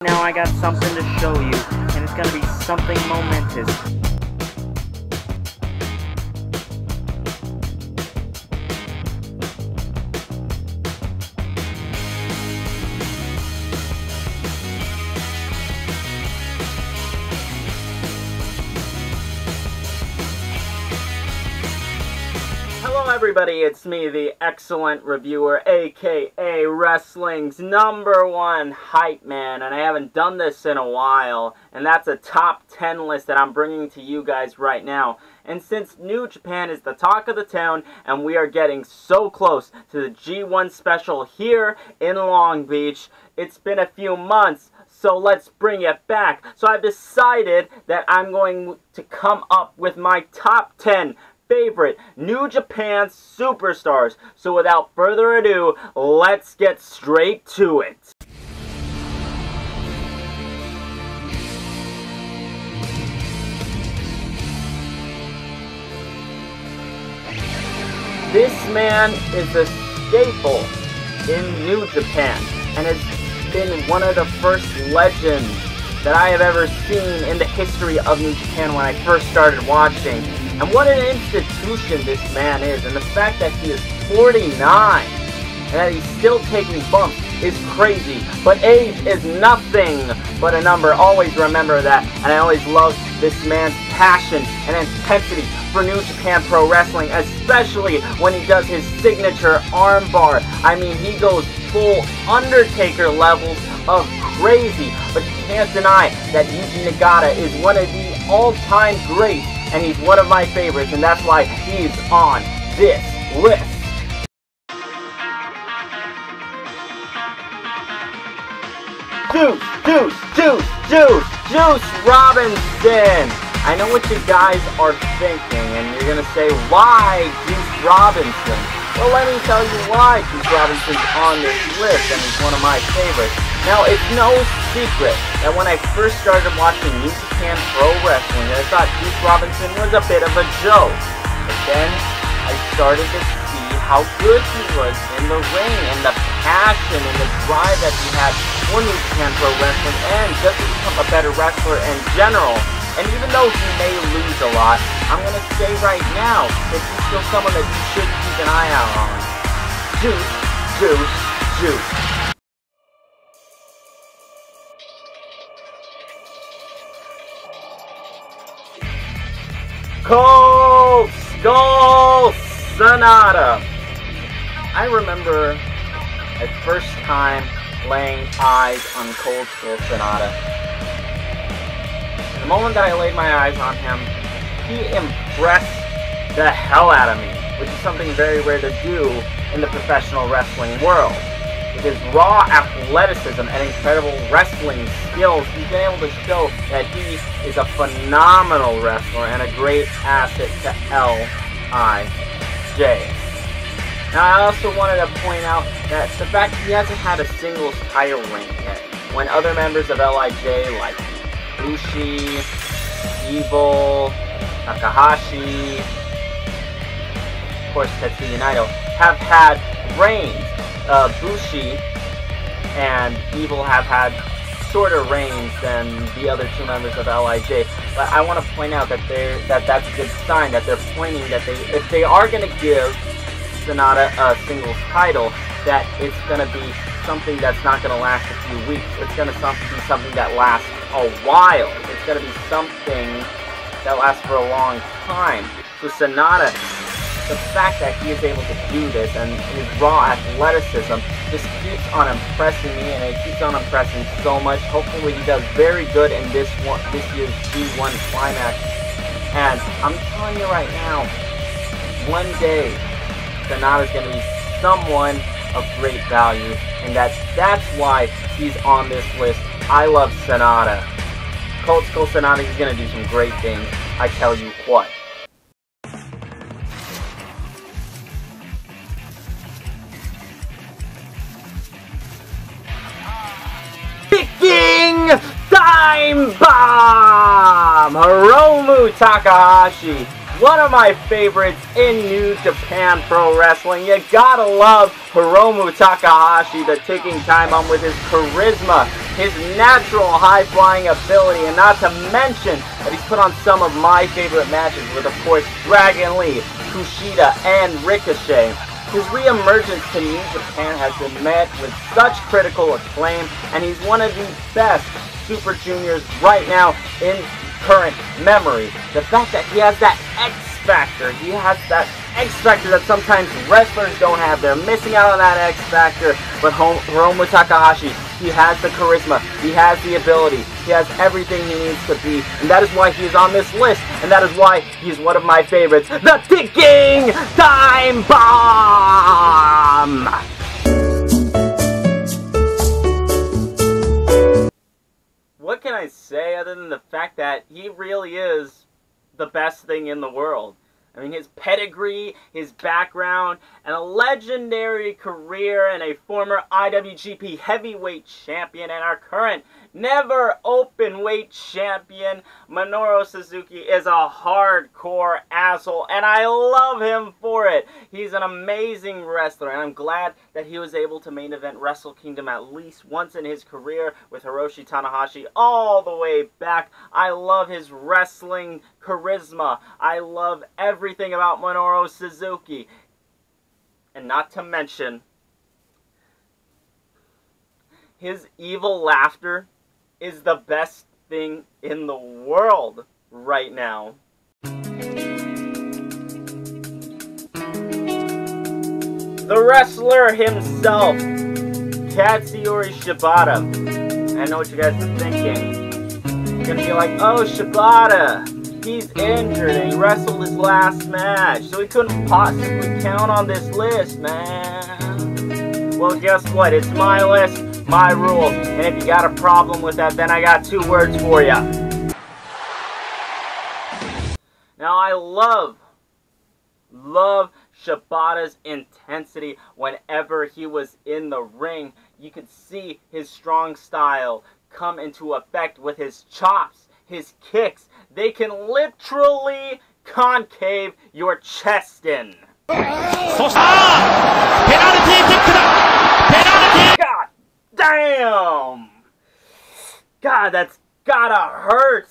Now I got something to show you, and it's gonna be something momentous. Hello everybody, it's me, the excellent reviewer, aka wrestling's #1 hype man, and I haven't done this in a while, and that's a top 10 list that I'm bringing to you guys right now. And since New Japan is the talk of the town, and we are getting so close to the G1 special here in Long Beach, it's been a few months, so let's bring it back. So I've decided that I'm going to come up with my top 10 favorite New Japan superstars. So without further ado, let's get straight to it. This man is a staple in New Japan and has been one of the first legends that I have ever seen in the history of New Japan when I first started watching. And what an institution this man is, and the fact that he is 49 and that he's still taking bumps is crazy. But age is nothing but a number. Always remember that. And I always love this man's passion and intensity for New Japan Pro Wrestling, especially when he does his signature armbar. I mean, he goes full Undertaker levels of crazy. But you can't deny that Yuji Nagata is one of the all-time greats, and he's one of my favorites, and that's why he's on this list. Juice Robinson! I know what you guys are thinking, and you're gonna say, why Juice Robinson? Well, let me tell you why Juice Robinson's on this list, and he's one of my favorites. Now, it's no secret that when I first started watching New Japan Pro Wrestling, I thought Juice Robinson was a bit of a joke. But then, I started to see how good he was in the ring, and the passion and the drive that he had for New Japan Pro Wrestling, and just to become a better wrestler in general. And even though he may lose a lot, I'm going to say right now that he's still someone that you should keep an eye out on. Juice. Cold Skull Sanada. I remember my first time laying eyes on Cold Skull Sanada. The moment that I laid my eyes on him, he impressed the hell out of me, which is something very rare to do in the professional wrestling world. With his raw athleticism and incredible wrestling skills, he's been able to show that he is a phenomenal wrestler and a great asset to LIJ. Now, I also wanted to point out that the fact he hasn't had a singles title reign yet, when other members of LIJ like Bushi, Evil, Takahashi, of course Tetsuya Naito, have had reigns. Bushi and Evil have had shorter reigns than the other two members of LIJ. But I want to point out that that's a good sign, that they're pointing that if they are going to give Sanada a singles title, that it's going to be something that's not going to last a few weeks. It's going to be something that lasts a while. It's going to be something that lasts for a long time. So Sanada, the fact that he is able to do this and his raw athleticism just keeps on impressing me, and it keeps on impressing so much. Hopefully he does very good in this year's G1 Climax. And I'm telling you right now, one day Sanada's going to be someone of great value, and that's why he's on this list. I love Sanada. Cold Skull Sanada, he's going to do some great things, I tell you what. King Time Bomb! Hiromu Takahashi, one of my favorites in New Japan Pro Wrestling. You gotta love Hiromu Takahashi, the ticking time bomb, with his charisma, his natural high-flying ability, and not to mention that he's put on some of my favorite matches with, of course, Dragon Lee, Kushida, and Ricochet. His re-emergence to New Japan has been met with such critical acclaim, and he's one of the best Super Juniors right now in current memory. The fact that he has that X-Factor, that sometimes wrestlers don't have. They're missing out on that X-Factor, but Hiromu Takahashi, he has the charisma, he has the ability, he has everything he needs to be, and that is why he is on this list, and that is why he's one of my favorites, the Ticking Time Bomb! What can I say other than the fact that he really is the best thing in the world? I mean, his pedigree, his background, and a legendary career, and a former IWGP Heavyweight Champion, and our current never open-weight champion, Minoru Suzuki, is a hardcore asshole, and I love him for it. He's an amazing wrestler, and I'm glad that he was able to main event Wrestle Kingdom at least once in his career with Hiroshi Tanahashi all the way back. I love his wrestling charisma. I love everything about Minoru Suzuki. And not to mention, his evil laughter is the best thing in the world right now. The wrestler himself, Katsuyori Shibata. I know what you guys are thinking. You're gonna be like, oh, Shibata, he's injured and he wrestled his last match, so he couldn't possibly count on this list, man. Well, guess what? It's my list, my rules, and if you got a problem with that, then I got 2 words for you. Now, I love Shibata's intensity whenever he was in the ring. You could see his strong style come into effect with his chops, his kicks. They can literally concave your chest in. God damn! God, that's gotta hurt!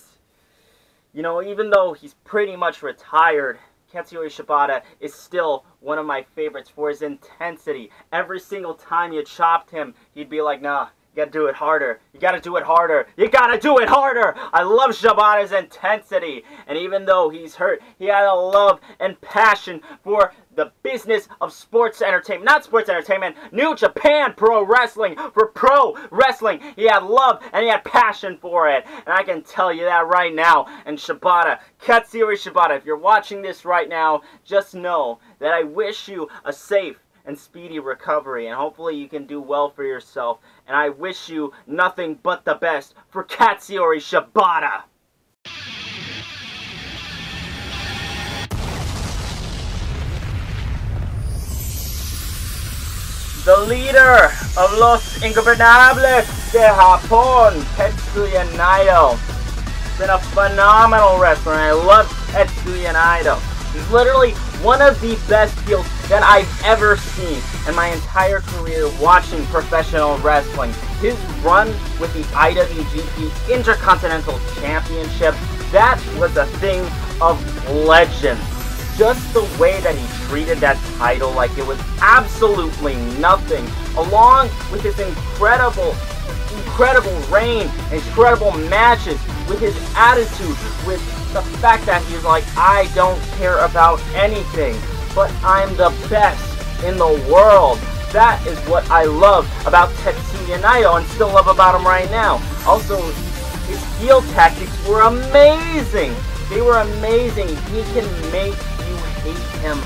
You know, even though he's pretty much retired, Katsuyori Shibata is still one of my favorites for his intensity. Every single time you chopped him, he'd be like, nah, you gotta do it harder. You gotta do it harder. You gotta do it harder! I love Shibata's intensity. And even though he's hurt, he had a love and passion for the business of sports entertainment. Not sports entertainment, New Japan Pro Wrestling. For pro wrestling, he had love and he had passion for it. And I can tell you that right now. And Shibata, Katsuyori Shibata, if you're watching this right now, just know that I wish you a safe and speedy recovery, and hopefully you can do well for yourself. And I wish you nothing but the best for Katsuyori Shibata. The leader of Los Ingobernables de Japón, Tetsuya Naito. He's been a phenomenal wrestler, and I love Tetsuya Naito. He's literally one of the best heels that I've ever seen in my entire career watching professional wrestling. His run with the IWGP Intercontinental Championship, that was a thing of legend. Just the way that he treated that title like it was absolutely nothing, along with his incredible reign, incredible matches, with his attitude, with the fact that he's like, I don't care about anything, but I'm the best in the world. That is what I love about Tetsuya Naito, and still love about him right now. Also, his heel tactics were amazing. They were amazing. He can make you hate him.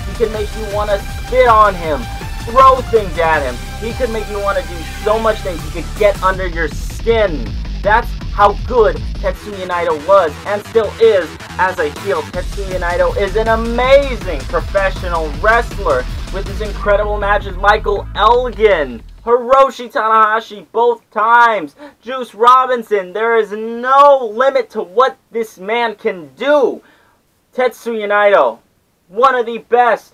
He can make you want to spit on him, throw things at him. He could make you want to do so much things. He could get under your skin. That's how good Tetsuya Naito was, and still is, as a heel. Tetsuya Naito is an amazing professional wrestler with his incredible matches. Michael Elgin, Hiroshi Tanahashi both times, Juice Robinson. There is no limit to what this man can do. Tetsuya Naito, one of the best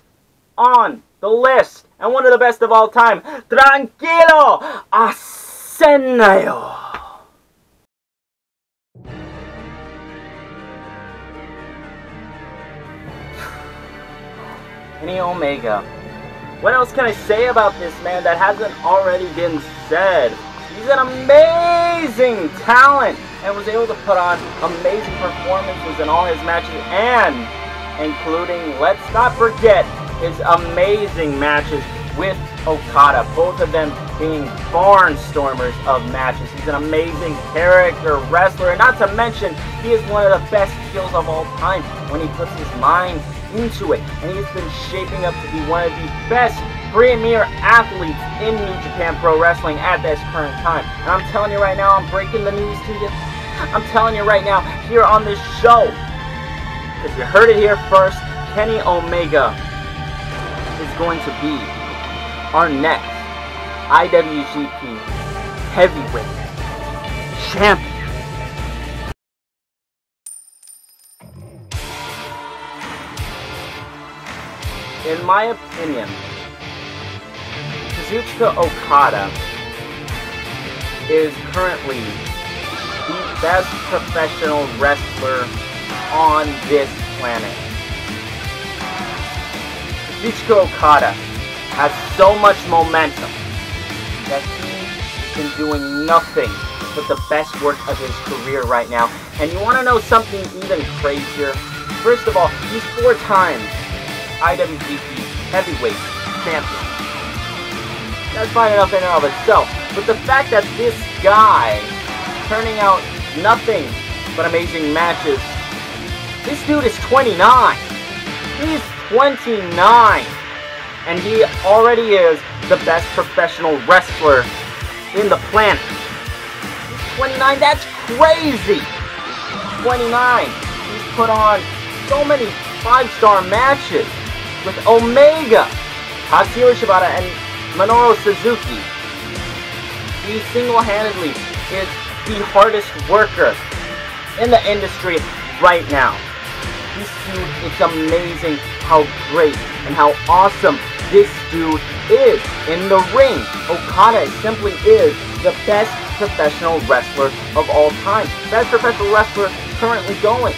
on the list, and one of the best of all time. Tranquilo, así. Sennayo! Kenny Omega. What else can I say about this man that hasn't already been said? He's an amazing talent and was able to put on amazing performances in all his matches, and including, let's not forget, his amazing matches with Okada, both of them being barnstormers of matches. He's an amazing character, wrestler, and not to mention, he is one of the best heels of all time when he puts his mind into it, and he's been shaping up to be one of the best premier athletes in New Japan Pro Wrestling at this current time. And I'm telling you right now, I'm breaking the news to you. I'm telling you right now, here on this show, because you heard it here first, Kenny Omega is going to be our next IWGP Heavyweight Champion. In my opinion, Kazuchika Okada is currently the best professional wrestler on this planet. Kazuchika Okada has so much momentum that he's been doing nothing but the best work of his career right now. And you want to know something even crazier? First of all, he's 4 times IWGP Heavyweight Champion. That's fine enough in and of itself. But the fact that this guy turning out nothing but amazing matches, this dude is 29. He's 29. And he already is the best professional wrestler in the planet. He's 29, that's crazy! 29. He's put on so many 5-star matches with Omega, Kazuchika Shibata, and Minoru Suzuki. He single-handedly is the hardest worker in the industry right now. This dude, it's amazing how great and how awesome this dude is in the ring. Okada simply is the best professional wrestler of all time. Best professional wrestler currently going.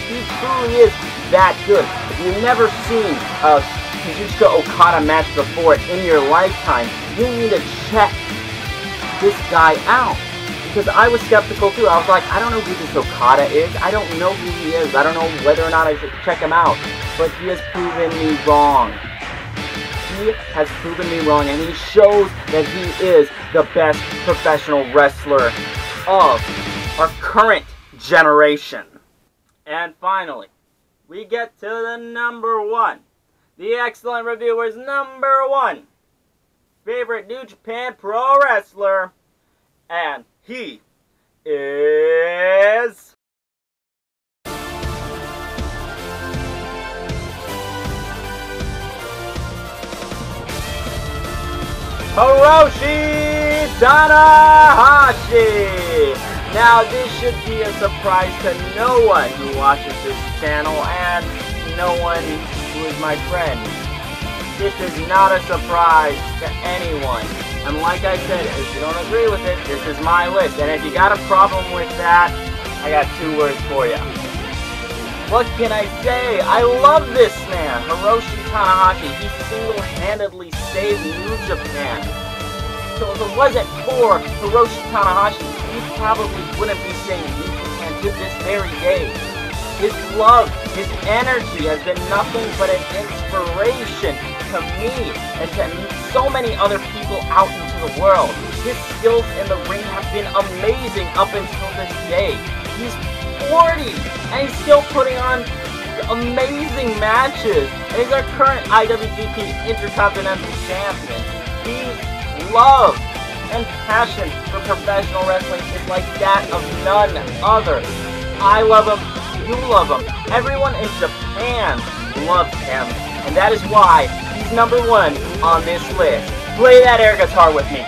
He truly is that good. If you've never seen a Kazuchika Okada match before in your lifetime, you need to check this guy out. Because I was skeptical too. I was like, I don't know who this Okada is. I don't know who he is. I don't know whether or not I should check him out. But he has proven me wrong. He has proven me wrong, and he shows that he is the best professional wrestler of our current generation. And finally, we get to the number 1. The Excellent Reviewer's number 1 favorite New Japan Pro Wrestler. And he is... Hiroshi Tanahashi! Now, this should be a surprise to no one who watches this channel and no one who is my friend. This is not a surprise to anyone. And like I said, if you don't agree with it, this is my list. And if you got a problem with that, I got 2 words for you. What can I say? I love this man, Hiroshi Tanahashi. He single-handedly saved New Japan. So if it wasn't for Hiroshi Tanahashi, we probably wouldn't be saying New Japan to this very day. His love, his energy has been nothing but an inspiration to me and to so many other people out into the world. His skills in the ring have been amazing up until this day. He's 40 and he's still putting on amazing matches. And he's our current IWGP Intercontinental Champion. His love and passion for professional wrestling is like that of none other. I love him. You love him. Everyone in Japan loves him. And that is why he's number 1 on this list. Play that air guitar with me.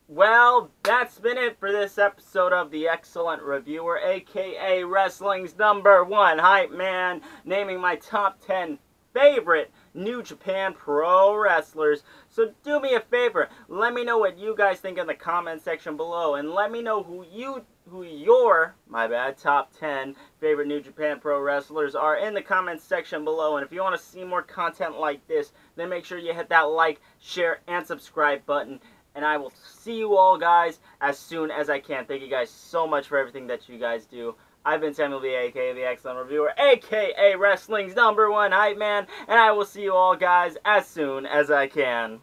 Well, that's been it for this episode of The Excellent Reviewer, aka Wrestling's number 1 hype man, naming my top 10 favorite New Japan Pro wrestlers. So do me a favor, let me know what you guys think in the comment section below, and let me know who your top 10 favorite New Japan Pro wrestlers are in the comments section below. And if you want to see more content like this, then make sure you hit that like, share, and subscribe button. And I will see you all, guys, as soon as I can. Thank you guys so much for everything that you guys do. I've been Samuel V, a.k.a. The Excellent Reviewer, a.k.a. Wrestling's #1 Hype Man, and I will see you all, guys, as soon as I can.